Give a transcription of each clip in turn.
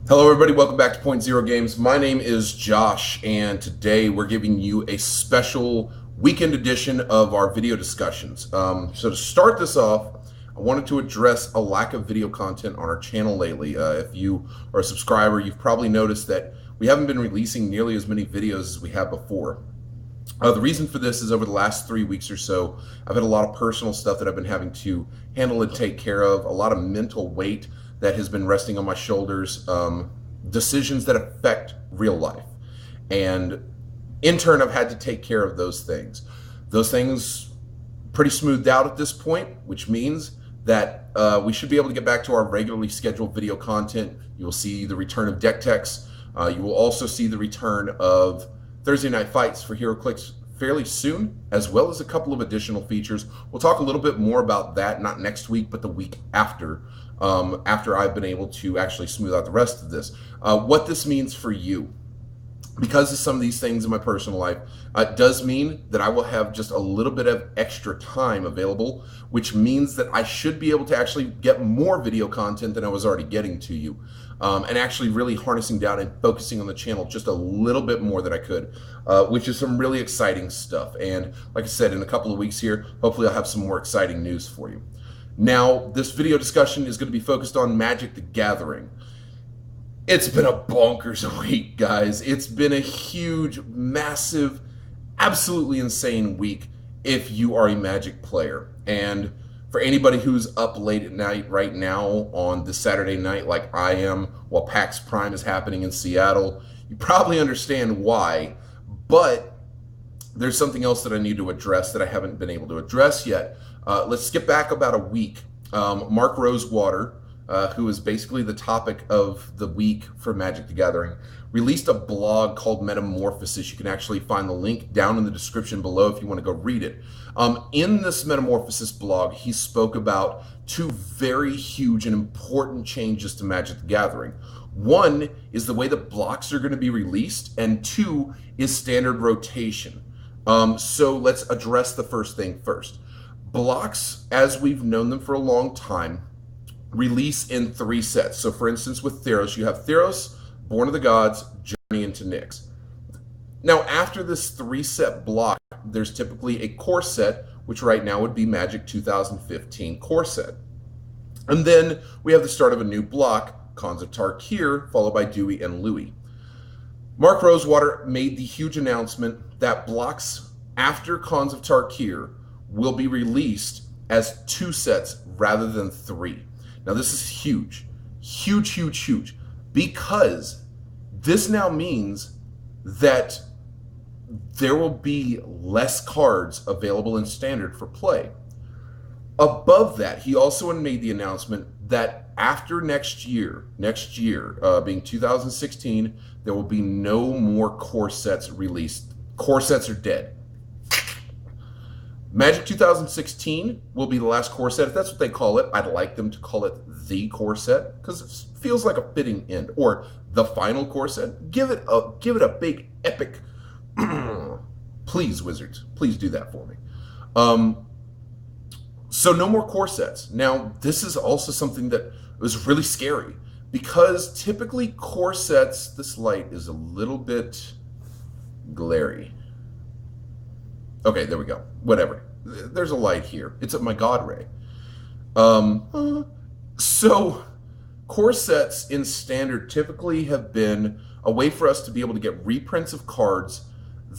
Hello everybody, welcome back to Point Zero Games. My name is Josh, and today we're giving you a special weekend edition of our video discussions. So to start this off, I wanted to address a lack of video content on our channel lately. If you are a subscriber, you've probably noticed that we haven't been releasing nearly as many videos as we have before. The reason for this is over the last 3 weeks or so, I've had a lot of personal stuff that I've been having to handle and take care of, a lot of mental weight that has been resting on my shoulders, decisions that affect real life. And in turn, I've had to take care of those things. Those things pretty smoothed out at this point, which means that we should be able to get back to our regularly scheduled video content. You will see the return of deck techs. You will also see the return of Thursday night fights for HeroClix fairly soon, as well as a couple of additional features. We'll talk a little bit more about that, not next week, but the week after I've been able to actually smooth out the rest of this. What this means for you, because of some of these things in my personal life, does mean that I will have just a little bit of extra time available, which means that I should be able to actually get more video content than I was already getting to you, and actually really harnessing down and focusing on the channel just a little bit more than I could, which is some really exciting stuff. And like I said, in a couple of weeks here, hopefully I'll have some more exciting news for you. Now, this video discussion is going to be focused on Magic the Gathering. It's been a bonkers week, guys. It's been a huge, massive, absolutely insane week if you are a Magic player. And for anybody who's up late at night right now on this Saturday night like I am while PAX Prime is happening in Seattle, you probably understand why. But there's something else that I need to address that I haven't been able to address yet. Let's skip back about a week. Mark Rosewater, who is basically the topic of the week for Magic the Gathering, released a blog called Metamorphosis. You can actually find the link down in the description below if you want to go read it. In this Metamorphosis blog, he spoke about two very huge and important changes to Magic the Gathering. One is the way that blocks are going to be released, and two is standard rotation. So let's address the first thing first. Blocks, as we've known them for a long time, release in 3 sets. So for instance, with Theros, you have Theros, Born of the Gods, Journey into Nyx. Now, after this 3-set block, there's typically a core set, which right now would be Magic 2015 core set. And then we have the start of a new block, Khans of Tarkir, followed by Dewey and Louis. Mark Rosewater made the huge announcement that blocks after Khans of Tarkir will be released as 2 sets rather than 3. Now this is huge, huge, huge, huge, because this now means that there will be less cards available in standard for play. Above that, he also made the announcement that after next year being 2016, there will be no more core sets released. Core sets are dead. Magic 2016 will be the last core set. If that's what they call it, I'd like them to call it the core set because it feels like a fitting end, or the final core set. Give it a big epic. Please, Wizards, please do that for me. So no more core sets. Now, this is also something that was really scary because typically core sets, this light is a little bit glary. Okay, there we go. Whatever. There's a light here. It's at my God Ray. So core sets in standard typically have been a way for us to be able to get reprints of cards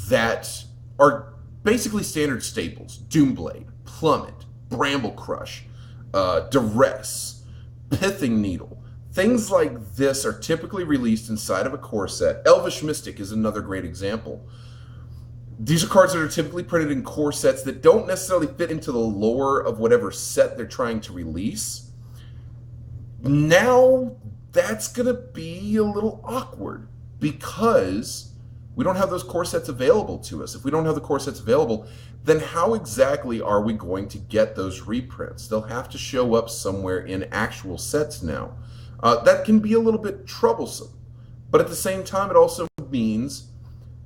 that are basically standard staples. Doomblade, Plummet, Bramble Crush, Duress, Pithing Needle. Things like this are typically released inside of a core set. Elvish Mystic is another great example. These are cards that are typically printed in core sets that don't necessarily fit into the lore of whatever set they're trying to release. Now, that's going to be a little awkward because we don't have those core sets available to us. If we don't have the core sets available, then how exactly are we going to get those reprints? They'll have to show up somewhere in actual sets now. That can be a little bit troublesome. But at the same time, it also means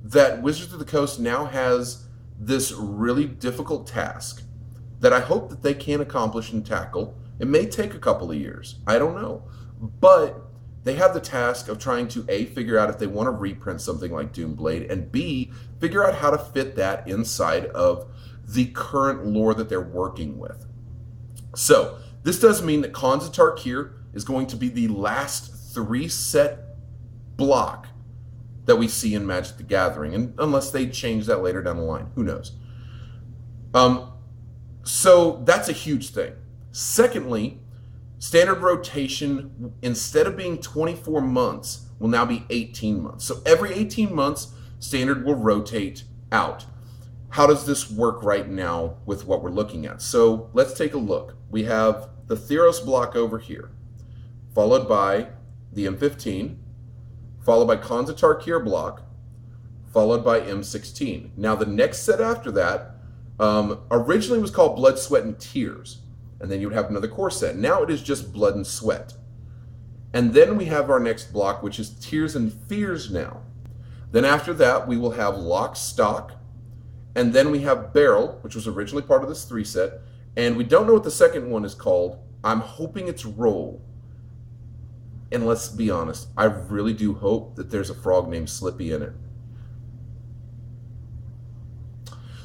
that Wizards of the Coast now has this really difficult task that I hope that they can accomplish and tackle. It may take a couple of years. I don't know. But they have the task of trying to A, figure out if they want to reprint something like Doomblade, and B, figure out how to fit that inside of the current lore that they're working with. So this does mean that Khans of Tarkir is going to be the last 3-set block that we see in Magic the Gathering, and unless they change that later down the line, who knows? So that's a huge thing. Secondly, standard rotation, instead of being 24 months, will now be 18 months. So every 18 months, standard will rotate out. How does this work right now with what we're looking at? So let's take a look. We have the Theros block over here, followed by the M15, followed by Khans of Tarkir block, followed by M16. Now the next set after that originally was called Blood, Sweat, and Tears. And then you would have another core set. Now it is just Blood and Sweat. And then we have our next block, which is Tears and Fears now. Then after that, we will have Lock, Stock. And then we have Barrel, which was originally part of this 3-set. And we don't know what the second one is called. I'm hoping it's Roll. And let's be honest, I really do hope that there's a frog named Slippy in it.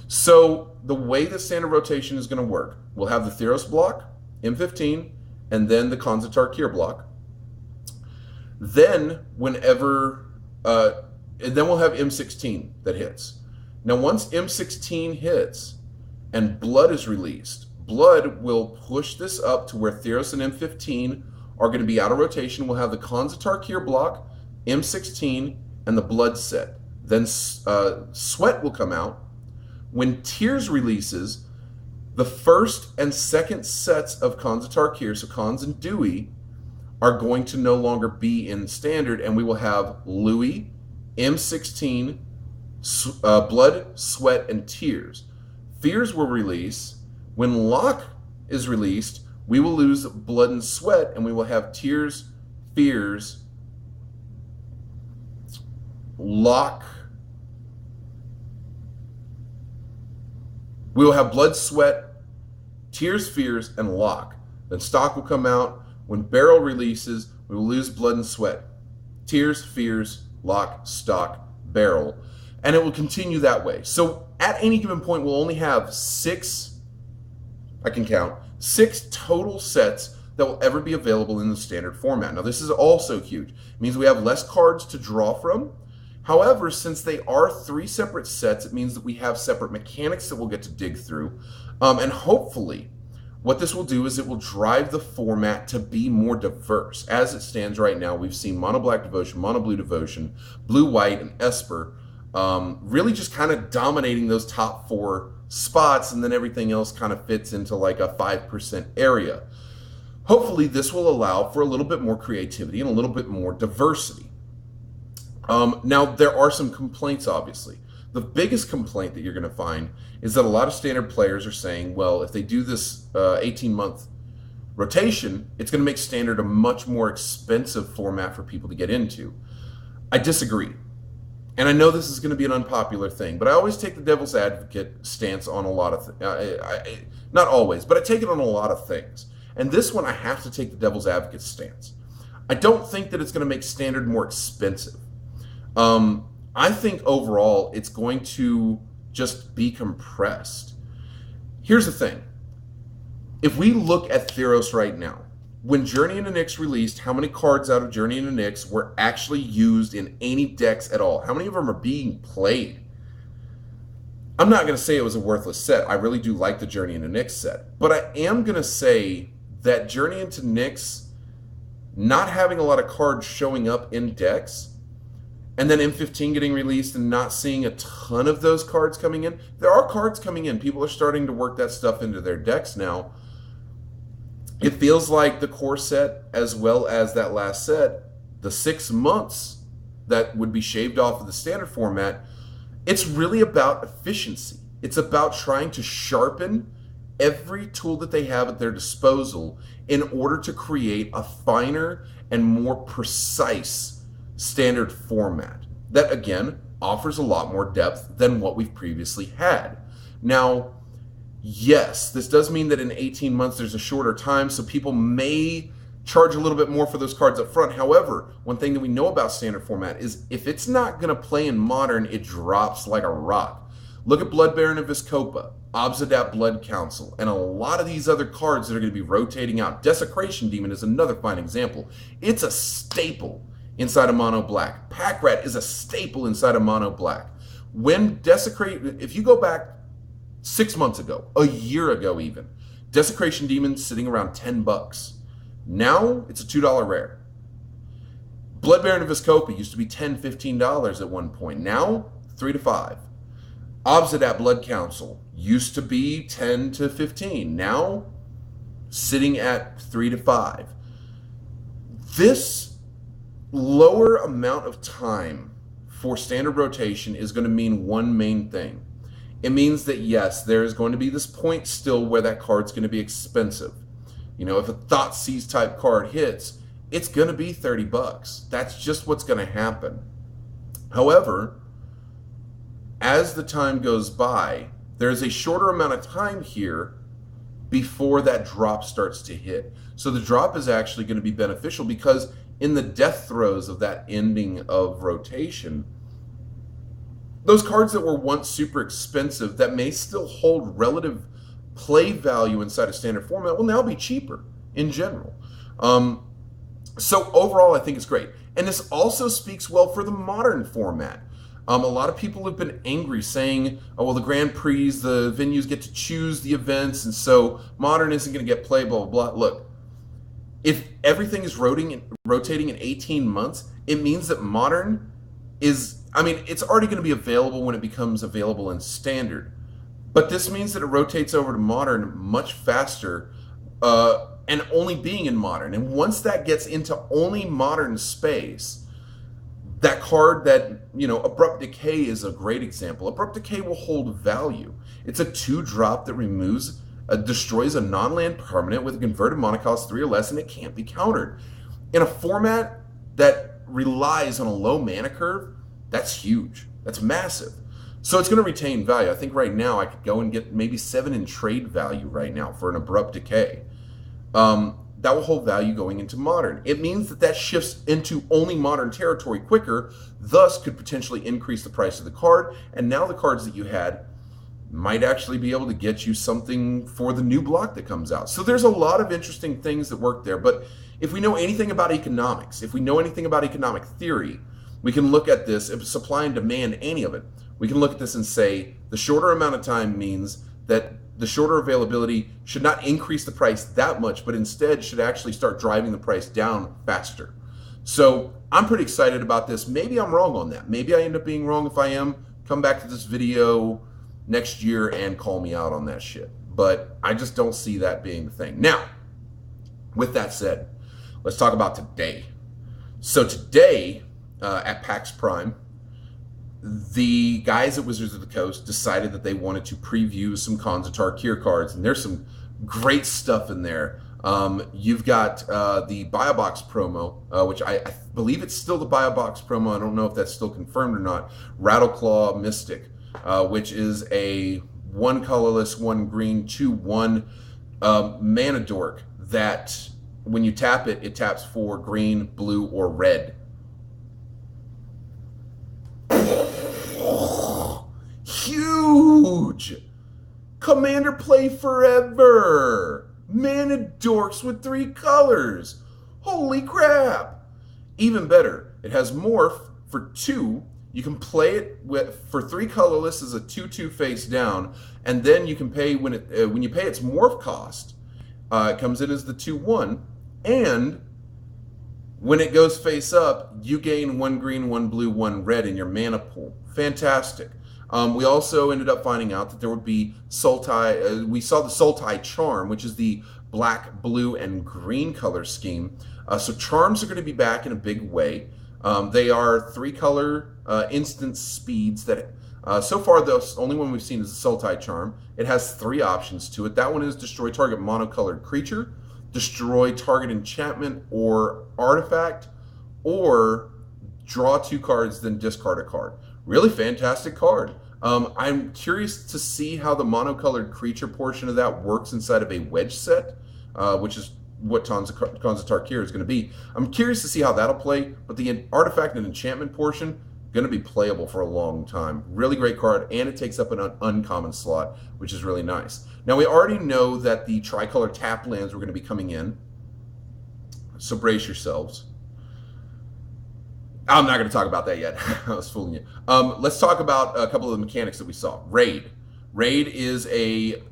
So the way the standard rotation is going to work, we'll have the Theros block, M15, and then the Khans of Tarkir block. Then whenever, and then we'll have M16 that hits. Now once M16 hits and Blood is released, Blood will push this up to where Theros and M15 are going to be out of rotation. We'll have the Khans of Tarkir block, M16, and the Blood set. Then Sweat will come out. When Tears releases, the first and second sets of Khans of Tarkir, so Khans and Dewey, are going to no longer be in standard, and we will have Louis, M16, Blood, Sweat, and Tears. Fears will release. When Lock is released, we will lose Blood and Sweat, and we will have Tears, Fears, Lock. We will have Blood, Sweat, Tears, Fears, and Lock. Then Stock will come out. When Barrel releases, we will lose Blood and Sweat. Tears, Fears, Lock, Stock, Barrel. And it will continue that way. So at any given point, we'll only have 6, I can count, 6 total sets that will ever be available in the standard format. Now this is also huge. It means we have less cards to draw from. However, since they are 3 separate sets, it means that we have separate mechanics that we'll get to dig through. And hopefully, what this will do is it will drive the format to be more diverse. As it stands right now, we've seen Mono Black Devotion, Mono Blue Devotion, Blue White, and Esper really just kind of dominating those top 4 spots, and then everything else kind of fits into like a 5% area. Hopefully, this will allow for a little bit more creativity and a little bit more diversity. Now, there are some complaints, obviously. The biggest complaint that you're going to find is that a lot of standard players are saying, well, if they do this 18-month rotation, it's going to make standard a much more expensive format for people to get into. I disagree. And I know this is going to be an unpopular thing, but I always take the devil's advocate stance on a lot of things. Not always, but I take it on a lot of things. And this one, I have to take the devil's advocate stance. I don't think that it's going to make standard more expensive. I think overall it's going to just be compressed. Here's the thing. If we look at Theros right now, when Journey into Nyx released, how many cards out of Journey into Nyx were actually used in any decks at all? How many of them are being played? I'm not going to say it was a worthless set. I really do like the Journey into Nyx set. But I am going to say that Journey into Nyx not having a lot of cards showing up in decks, and then M15 getting released and not seeing a ton of those cards coming in. There are cards coming in. People are starting to work that stuff into their decks now. It feels like the core set, as well as that last set, the 6 months that would be shaved off of the standard format, it's really about efficiency. It's about trying to sharpen every tool that they have at their disposal in order to create a finer and more precise standard format that, again, offers a lot more depth than what we've previously had. Now, yes, this does mean that in 18 months there's a shorter time, so people may charge a little bit more for those cards up front. However, one thing that we know about standard format is if it's not going to play in modern, it drops like a rock. Look at Blood Baron of Vizkopa, Obsidian Blood Council, and a lot of these other cards that are going to be rotating out. Desecration Demon is another fine example. It's a staple inside of mono black. Pack Rat is a staple inside of mono black. When if you go back 6 months ago, a year ago even, Desecration Demon sitting around 10 bucks. Now it's a $2 rare. Blood Baron of Vizkopa used to be $10, $15 at one point. Now, $3 to $5. Obsidian Blood Council used to be 10 to 15. Now, sitting at $3 to $5. This lower amount of time for standard rotation is going to mean one main thing. It means that, yes, there is going to be this point still where that card's going to be expensive. You know, if a Thoughtseize type card hits, it's going to be 30 bucks. That's just what's going to happen. However, as the time goes by, there's a shorter amount of time here before that drop starts to hit. So the drop is actually going to be beneficial because in the death throes of that ending of rotation, those cards that were once super expensive that may still hold relative play value inside a standard format will now be cheaper in general. So overall, I think it's great. And this also speaks well for the modern format. A lot of people have been angry saying, oh, well, the Grand Prix, the venues get to choose the events, and so modern isn't going to get play, blah, blah, blah. Look, if everything is rotating in 18 months, it means that modern is, I mean, it's already going to be available when it becomes available in standard. But this means that it rotates over to modern much faster and only being in modern. And once that gets into only modern space, that card that, you know, Abrupt Decay is a great example. Abrupt Decay will hold value. It's a 2-drop that destroys a non-land permanent with a converted mana cost 3 or less, and it can't be countered. In a format that relies on a low mana curve, that's huge. That's massive. So it's going to retain value. I think right now I could go and get maybe 7 in trade value right now for an Abrupt Decay. That will hold value going into modern. It means that that shifts into only modern territory quicker, thus could potentially increase the price of the card, and now the cards that you had might actually be able to get you something for the new block that comes out. So there's a lot of interesting things that work there, but if we know anything about economics, if we know anything about economic theory, we can look at this, if supply and demand, any of it, we can look at this and say the shorter amount of time means that the shorter availability should not increase the price that much, but instead should actually start driving the price down faster. So I'm pretty excited about this. Maybe I'm wrong on that. Maybe I end up being wrong. If I am, come back to this video next year and call me out on that shit. But I just don't see that being the thing. Now, with that said, let's talk about today. So today at PAX Prime, the guys at Wizards of the Coast decided that they wanted to preview some Khans of Tarkir cards, and there's some great stuff in there. You've got the Buy a Box promo, which I believe it's still the Buy a Box promo. I don't know if that's still confirmed or not. Rattleclaw Mystic, which is a 1 colorless, 1 green, 2/1 mana dork that when you tap it, it taps for green, blue, or red. Huge! Commander play forever! Mana dorks with 3 colors! Holy crap! Even better, it has morph for 2. You can play it for 3 colorless as a 2/2 face down, and then you can pay when you pay its morph cost. It comes in as the 2/1, and when it goes face up, you gain 1 green, 1 blue, 1 red in your mana pool. Fantastic. We also ended up finding out that there would be Sultai. We saw the Sultai Charm, which is the black, blue, and green color scheme. So charms are going to be back in a big way. They are 3-color instant speeds that, so far the only one we've seen is the Sultai Charm. It has 3 options to it. That one is destroy target monocolored creature, destroy target enchantment or artifact, or draw 2 cards, then discard a card. Really fantastic card. I'm curious to see how the monocolored creature portion of that works inside of a wedge set, which is what Khans of Tarkir is going to be. I'm curious to see how that'll play, but the artifact and enchantment portion, going to be playable for a long time. Really great card, and it takes up an uncommon slot, which is really nice. Now, we already know that the tricolor tap lands were going to be coming in, so brace yourselves. I'm not going to talk about that yet. I was fooling you. Let's talk about a couple of the mechanics that we saw. Raid. Raid is a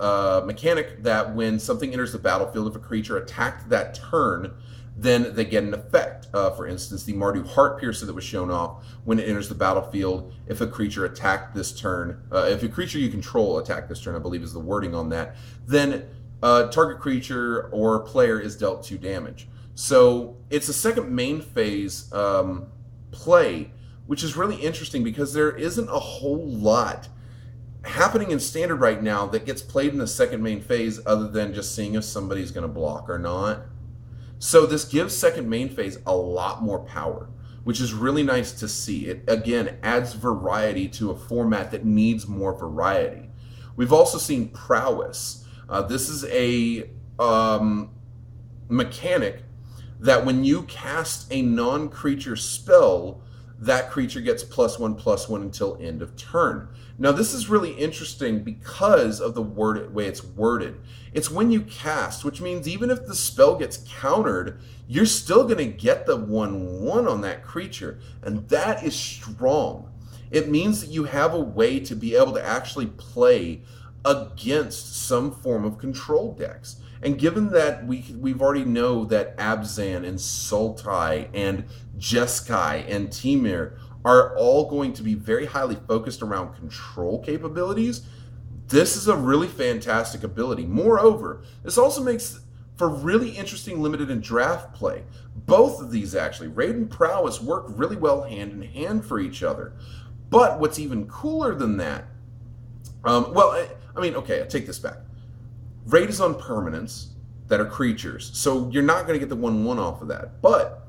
mechanic that when something enters the battlefield, if a creature attacked that turn, then they get an effect. For instance, the Mardu Heartpiercer that was shown off when it enters the battlefield, if a creature attacked this turn, if a creature you control attacked this turn, I believe is the wording on that, then target creature or player is dealt 2 damage. So it's a second main phase play, which is really interesting because there isn't a whole lot happening in Standard right now that gets played in the second main phase other than just seeing if somebody's going to block or not. So this gives second main phase a lot more power, which is really nice to see. It, again, adds variety to a format that needs more variety. We've also seen Prowess. This is a mechanic that when you cast a non-creature spell, that creature gets +1/+1 until end of turn. Now, this is really interesting because of the way it's worded. It's when you cast, which means even if the spell gets countered, you're still going to get the 1/1 on that creature, and that is strong. It means that you have a way to be able to actually play against some form of control decks. And given that we've already know that Abzan and Sultai and Jeskai and Temur are all going to be very highly focused around control capabilities, this is a really fantastic ability. Moreover, this also makes for really interesting limited and draft play. Both of these actually, Raid and Prowess, work really well hand in hand for each other. But what's even cooler than that, okay, I take this back. Raid is on permanents that are creatures, so you're not going to get the 1/1 off of that. But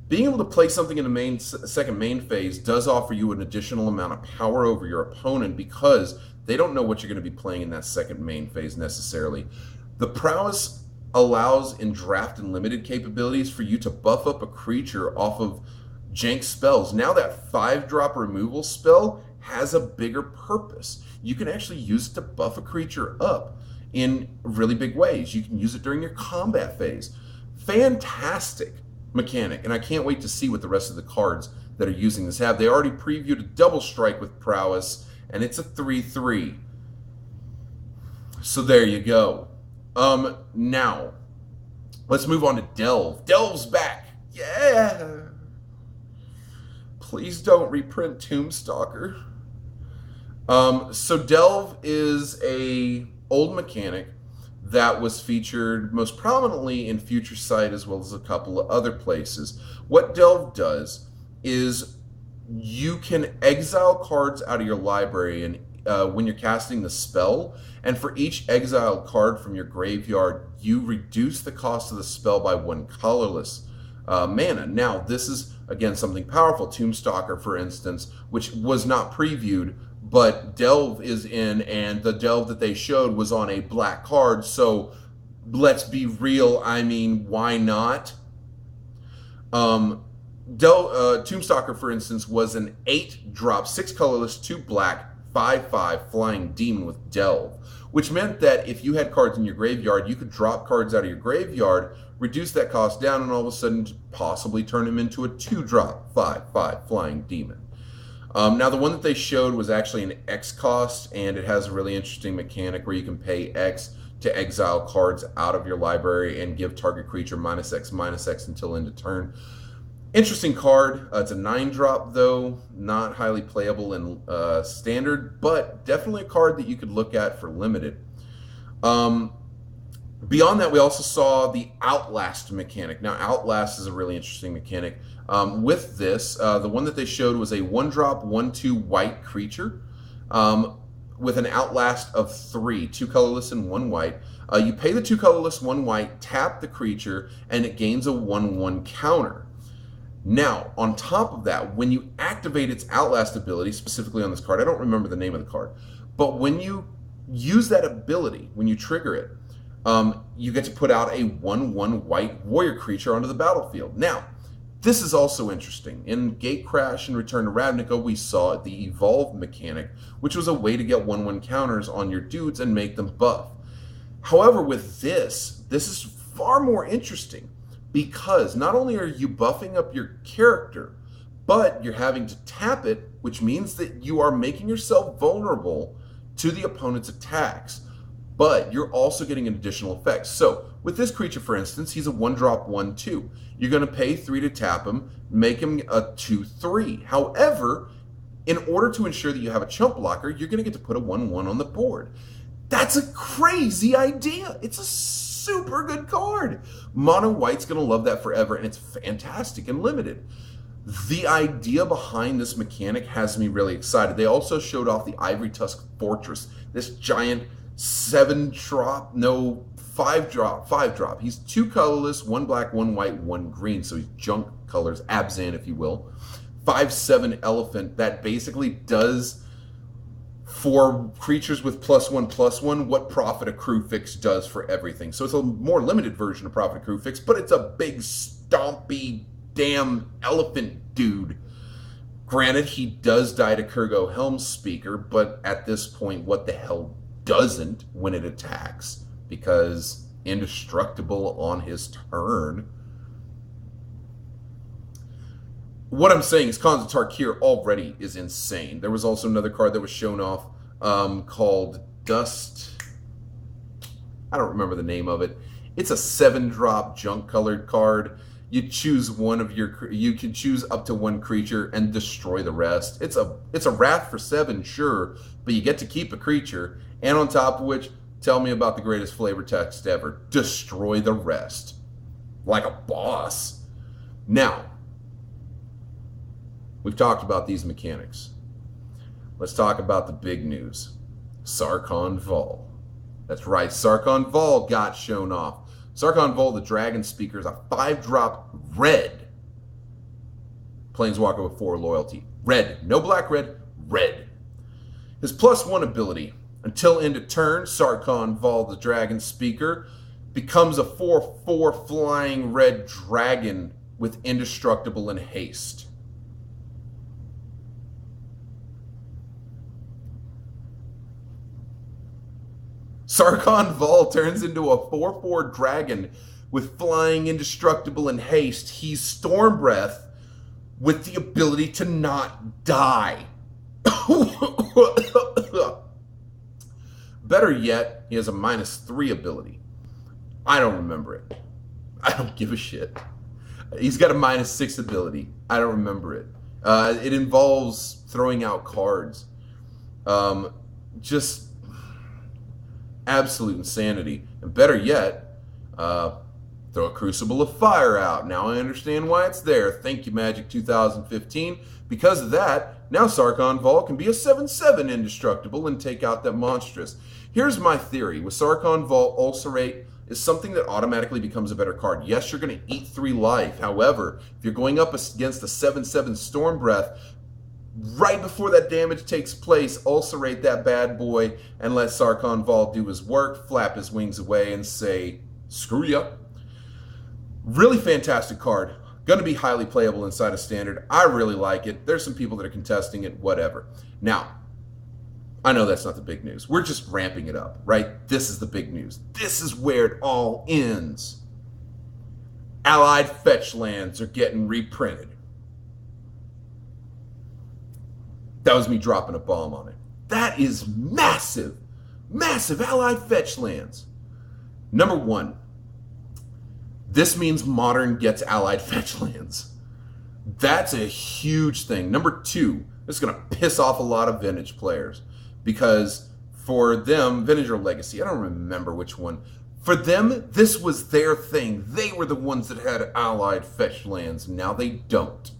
being able to play something in the second main phase does offer you an additional amount of power over your opponent because they don't know what you're going to be playing in that second main phase necessarily. The Prowess allows in draft and limited capabilities for you to buff up a creature off of jank spells. Now that 5-drop removal spell has a bigger purpose. You can actually use it to buff a creature up in really big ways. You can use it during your combat phase. Fantastic mechanic, and I can't wait to see what the rest of the cards that are using this have. They already previewed a double strike with Prowess, and it's a 3/3. So there you go. Now, let's move on to Delve. Delve's back. Yeah! Please don't reprint Tombstalker. So Delve is a old mechanic that was featured most prominently in Future Sight as well as a couple of other places. What Delve does is you can exile cards out of your library and when you're casting the spell, and for each exiled card from your graveyard, you reduce the cost of the spell by 1 colorless mana. Now, this is, again, something powerful. Tombstalker, for instance, which was not previewed, but Delve is in, and the Delve that they showed was on a black card, so let's be real, I mean, why not? Tombstalker, for instance, was an 8-drop, 6 colorless, 2 black, 5/5 flying demon with Delve, which meant that if you had cards in your graveyard, you could drop cards out of your graveyard, reduce that cost down, and all of a sudden possibly turn them into a 2-drop, 5/5 flying demon. Now, the one that they showed was actually an X cost, and it has a really interesting mechanic where you can pay X to exile cards out of your library and give target creature -X/-X until end of turn. Interesting card. It's a 9-drop, though, not highly playable in Standard, but definitely a card that you could look at for Limited. Beyond that, we also saw the Outlast mechanic. Now, Outlast is a really interesting mechanic. With this, the one that they showed was a 1-drop, 1/2 white creature with an Outlast of 3, 2 colorless and 1 white. You pay the 2 colorless, 1 white, tap the creature, and it gains a 1/1 counter. Now, on top of that, when you activate its Outlast ability, specifically on this card, I don't remember the name of the card, but when you use that ability, when you trigger it, You get to put out a 1/1 white warrior creature onto the battlefield. Now, this is also interesting. In Gatecrash and Return to Ravnica, we saw the Evolve mechanic, which was a way to get 1/1 counters on your dudes and make them buff. However, with this is far more interesting because not only are you buffing up your character, but you're having to tap it, which means that you are making yourself vulnerable to the opponent's attacks. But you're also getting an additional effect. So with this creature, for instance, he's a 1-drop 1/2. You're going to pay 3 to tap him, make him a 2/3. However, in order to ensure that you have a chump blocker, you're going to get to put a 1/1 on the board. That's a crazy idea. It's a super good card. Mono White's going to love that forever, and it's fantastic and limited. The idea behind this mechanic has me really excited. They also showed off the Ivory Tusk Fortress, this giant 7-drop, no, 5-drop. He's 2 colorless, 1 black, 1 white, 1 green. So he's junk colors, Abzan, if you will. 5/7 elephant that basically does for creatures with +1/+1 what Prophet Accrue Fix does for everything. So it's a more limited version of Prophet Accrue Fix, but it's a big, stompy, damn elephant dude. Granted, he does die to Kurgo Helmspeaker, but at this point, what the hell doesn't when it attacks? Because indestructible on his turn. What I'm saying is Khans of Tarkir already is insane. There was also another card that was shown off called Dust. I don't remember the name of it. It's a 7-drop junk-colored card. You choose one of your. You can choose up to 1 creature and destroy the rest. It's a Wrath for 7, sure, but you get to keep a creature, and on top of which, tell me about the greatest flavor text ever: destroy the rest, like a boss. Now, we've talked about these mechanics. Let's talk about the big news: Sarkhan Vol. That's right, Sarkhan Vol got shown off. Sarkhan Vol, the Dragon Speaker, is a 5-drop red Planeswalker with 4 loyalty. Red. No black, red. Red. His +1 ability. Until end of turn, Sarkhan Vol, the Dragon Speaker, becomes a 4/4 flying red dragon with indestructible and haste. Sarkhan Vol turns into a 4/4 dragon with flying, indestructible, and haste. He's Storm Breath with the ability to not die. Better yet, he has a -3 ability. I don't remember it. I don't give a shit. He's got a -6 ability. I don't remember it. It involves throwing out cards. Just absolute insanity. And better yet, throw a Crucible of Fire out. Now I understand why it's there. Thank you, Magic 2015. Because of that, now Sarkhan Vol can be a 7/7 indestructible and take out that monstrous. Here's my theory. With Sarkhan Vol, Ulcerate is something that automatically becomes a better card. Yes, you're going to eat 3 life. However, if you're going up against a 7/7 Storm Breath, right before that damage takes place, ulcerate that bad boy and let Sarkhan Vol do his work, flap his wings away, and say, screw ya. Really fantastic card. Going to be highly playable inside of Standard. I really like it. There's some people that are contesting it, whatever. Now, I know that's not the big news. We're just ramping it up, right? This is the big news. This is where it all ends. Allied fetch lands are getting reprinted. That was me dropping a bomb on it. That is massive, massive Allied fetch lands. Number 1, this means Modern gets Allied fetch lands. That's a huge thing. Number 2, this is going to piss off a lot of Vintage players because for them, Vintage or Legacy, I don't remember which one. For them, this was their thing. They were the ones that had Allied fetch lands. Now they don't.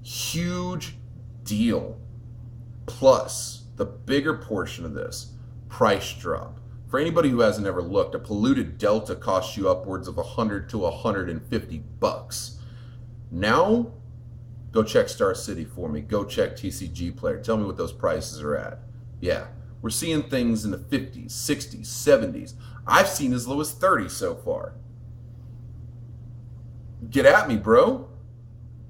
Huge deal. Plus, the bigger portion of this, price drop. For anybody who hasn't ever looked, a polluted Delta costs you upwards of $100 to $150. Now, go check Star City for me. Go check TCG Player. Tell me what those prices are at. Yeah, We're seeing things in the 50s, 60s, 70s. I've seen as low as 30 so far. Get at me, bro.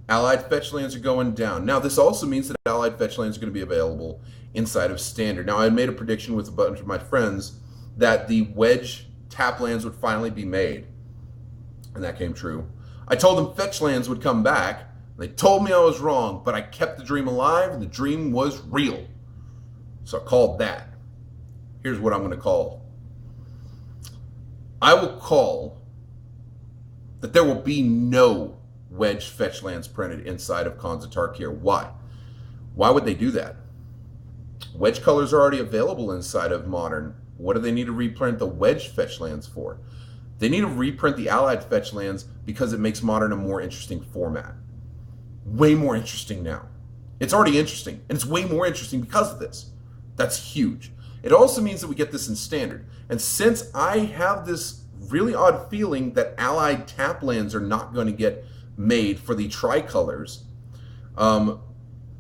Allied fetch lands are going down. Now, this also means that allied fetch lands are going to be available inside of Standard. Now, I made a prediction with a bunch of my friends that the wedge tap lands would finally be made, and that came true. I told them fetch lands would come back. They told me I was wrong, but I kept the dream alive, and the dream was real. So I called that. Here's what I'm going to call. I will call that there will be no wedge fetch lands printed inside of Khans of Tarkir. Why? Why would they do that? Wedge colors are already available inside of Modern. What do they need to reprint the wedge fetch lands for? They need to reprint the allied fetch lands because it makes Modern a more interesting format. Way more interesting now. It's already interesting, and it's way more interesting because of this. That's huge. It also means that we get this in Standard. And since I have this really odd feeling that allied tap lands are not going to get made for the tricolors, and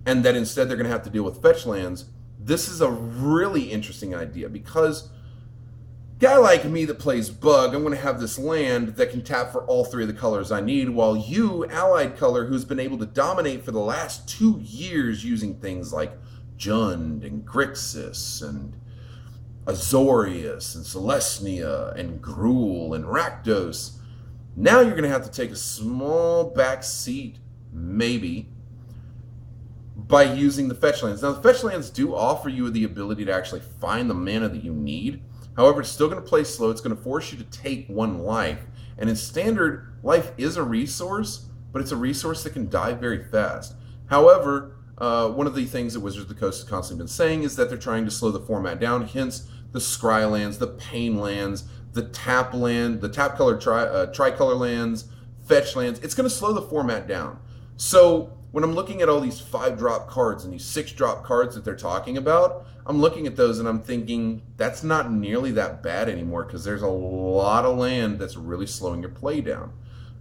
that instead they're going to have to deal with fetch lands, this is a really interesting idea because a guy like me that plays Bug, I'm going to have this land that can tap for all three of the colors I need, while you, allied color, who's been able to dominate for the last 2 years using things like Jund and Grixis and Azorius and Celestia and Gruul and Rakdos, now you're going to have to take a small back seat, maybe, by using the fetch lands. Now, the fetch lands do offer you the ability to actually find the mana that you need. However, it's still going to play slow. It's going to force you to take 1 life. And in Standard, life is a resource, but it's a resource that can die very fast. However, one of the things that Wizards of the Coast has constantly been saying is that they're trying to slow the format down, hence the scry lands, the pain lands, the tap land, the tap color tricolor lands, fetch lands. It's going to slow the format down. So when I'm looking at all these 5-drop cards and these 6-drop cards that they're talking about, I'm looking at those and I'm thinking that's not nearly that bad anymore because there's a lot of land that's really slowing your play down.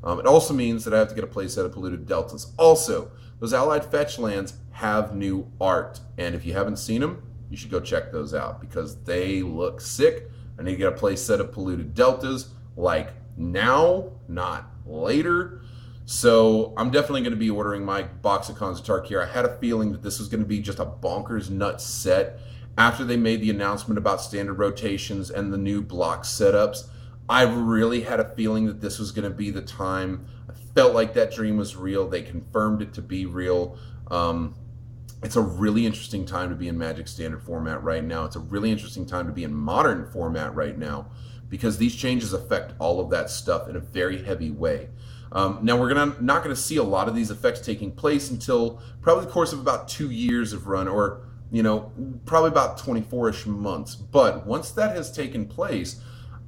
It also means that I have to get a play set of polluted deltas. Also, those allied fetch lands have new art, and if you haven't seen them, you should go check those out because they look sick. I need to get a play set of polluted deltas like now, not later. So I'm definitely going to be ordering my box of Khans of Tarkir. I had a feeling that this was going to be just a bonkers nut set after they made the announcement about standard rotations and the new block setups. I really had a feeling that this was going to be the time. I felt like that dream was real. They confirmed it to be real. It's a really interesting time to be in Magic Standard format right now. It's a really interesting time to be in Modern format right now because these changes affect all of that stuff in a very heavy way. Now we're not going to see a lot of these effects taking place until probably the course of about 2 years of run, or probably about 24-ish months. But once that has taken place,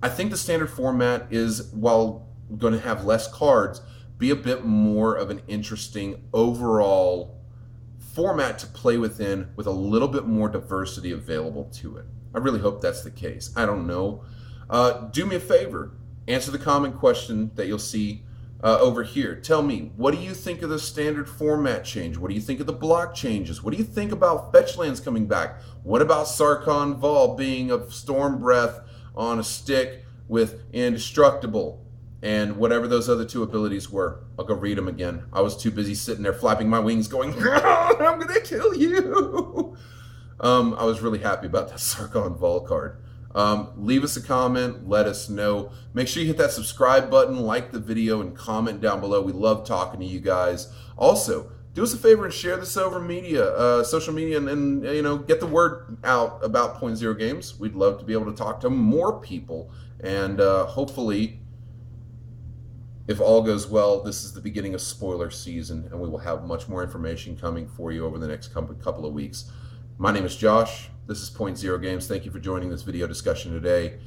I think the Standard format is, while going to have less cards, be a bit more of an interesting overall format to play within with a little bit more diversity available to it. I really hope that's the case. I don't know. Do me a favor. Answer the comment question that you'll see over here. Tell me, what do you think of the Standard format change? What do you think of the block changes? What do you think about fetch lands coming back? What about Sarkhan Vol being a Storm Breath on a stick with Indestructible and whatever those other 2 abilities were? I'll go read them again. I was too busy sitting there flapping my wings going, I'm gonna kill you. I was really happy about that Sarkhan Vol card. Leave us a comment, let us know. Make sure you hit that subscribe button, like the video, and comment down below. We love talking to you guys. Also, do us a favor and share this over social media, and get the word out about Point Zero Games. We'd love to be able to talk to more people, and hopefully, if all goes well, this is the beginning of spoiler season, and we will have much more information coming for you over the next couple of weeks. My name is Josh. This is Point Zero Games. Thank you for joining this video discussion today.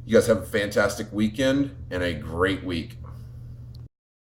You guys have a fantastic weekend and a great week.